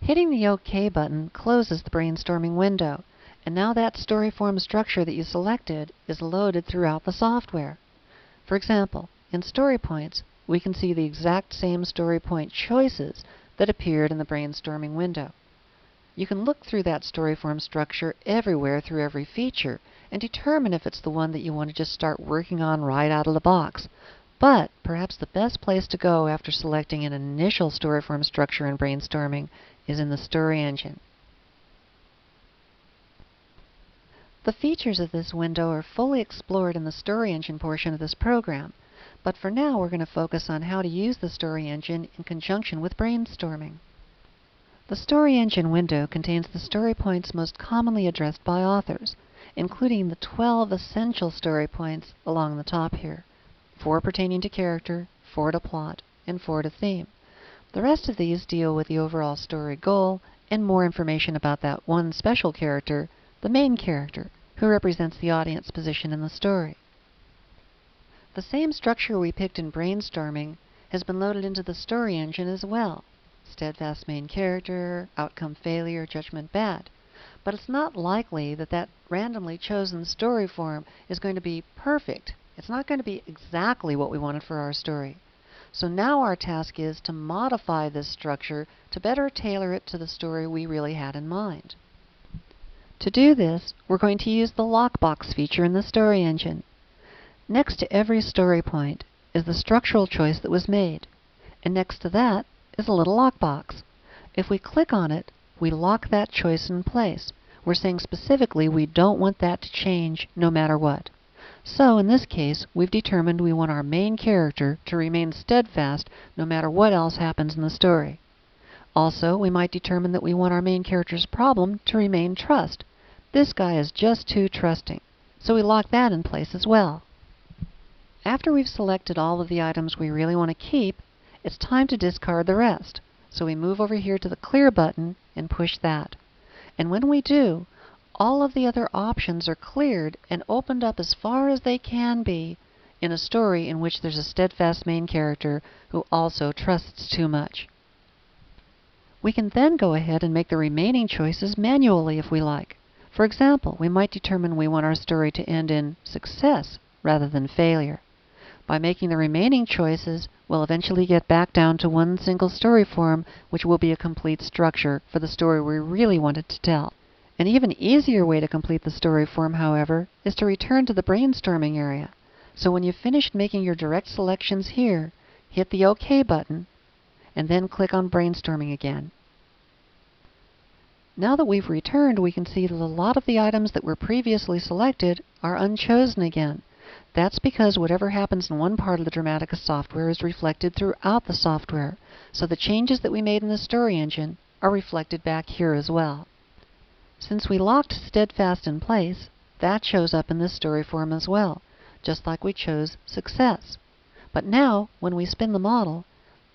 Hitting the OK button closes the brainstorming window, and now that story form structure that you selected is loaded throughout the software. For example, in Story Points, we can see the exact same story point choices that appeared in the brainstorming window. You can look through that story form structure everywhere through every feature and determine if it's the one that you want to just start working on right out of the box. But perhaps the best place to go after selecting an initial story form structure in brainstorming is in the Story Engine. The features of this window are fully explored in the Story Engine portion of this program, but for now we're going to focus on how to use the Story Engine in conjunction with brainstorming. The Story Engine window contains the story points most commonly addressed by authors, including the 12 essential story points along the top here, 4 pertaining to character, 4 to plot, and 4 to theme. The rest of these deal with the overall story goal and more information about that one special character, the main character, who represents the audience position in the story. The same structure we picked in brainstorming has been loaded into the Story Engine as well. Steadfast main character, outcome failure, judgment bad. But it's not likely that that randomly chosen story form is going to be perfect. It's not going to be exactly what we wanted for our story. So now our task is to modify this structure to better tailor it to the story we really had in mind. To do this, we're going to use the lockbox feature in the Story Engine. Next to every story point is the structural choice that was made, and next to that is a little lockbox. If we click on it, we lock that choice in place. We're saying specifically we don't want that to change no matter what. So in this case, we've determined we want our main character to remain steadfast no matter what else happens in the story. Also, we might determine that we want our main character's problem to remain trust. This guy is just too trusting, so we lock that in place as well. After we've selected all of the items we really want to keep, it's time to discard the rest. So we move over here to the Clear button and push that. And when we do, all of the other options are cleared and opened up as far as they can be in a story in which there's a steadfast main character who also trusts too much. We can then go ahead and make the remaining choices manually if we like. For example, we might determine we want our story to end in success rather than failure. By making the remaining choices, we'll eventually get back down to one single story form, which will be a complete structure for the story we really wanted to tell. An even easier way to complete the story form, however, is to return to the brainstorming area. So when you've finished making your direct selections here, hit the OK button, and then click on brainstorming again. Now that we've returned, we can see that a lot of the items that were previously selected are unchosen again. That's because whatever happens in one part of the Dramatica software is reflected throughout the software, so the changes that we made in the Story Engine are reflected back here as well. Since we locked Steadfast in place, that shows up in this story form as well, just like we chose Success. But now, when we spin the model,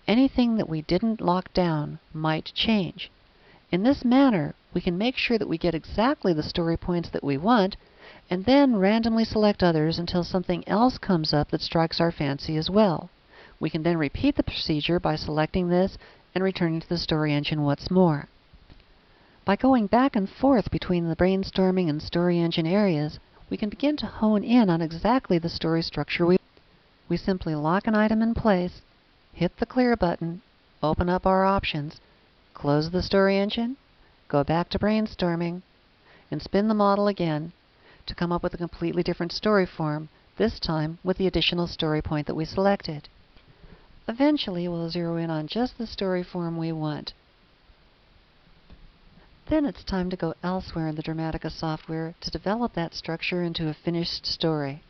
anything that we didn't lock down might change. In this manner, we can make sure that we get exactly the story points that we want, and then randomly select others until something else comes up that strikes our fancy as well. We can then repeat the procedure by selecting this and returning to the Story Engine once more. By going back and forth between the brainstorming and Story Engine areas, we can begin to hone in on exactly the story structure we want. We simply lock an item in place, hit the Clear button, open up our options, close the Story Engine, go back to brainstorming, and spin the model again to come up with a completely different story form, this time with the additional story point that we selected. Eventually, we'll zero in on just the story form we want. Then it's time to go elsewhere in the Dramatica software to develop that structure into a finished story.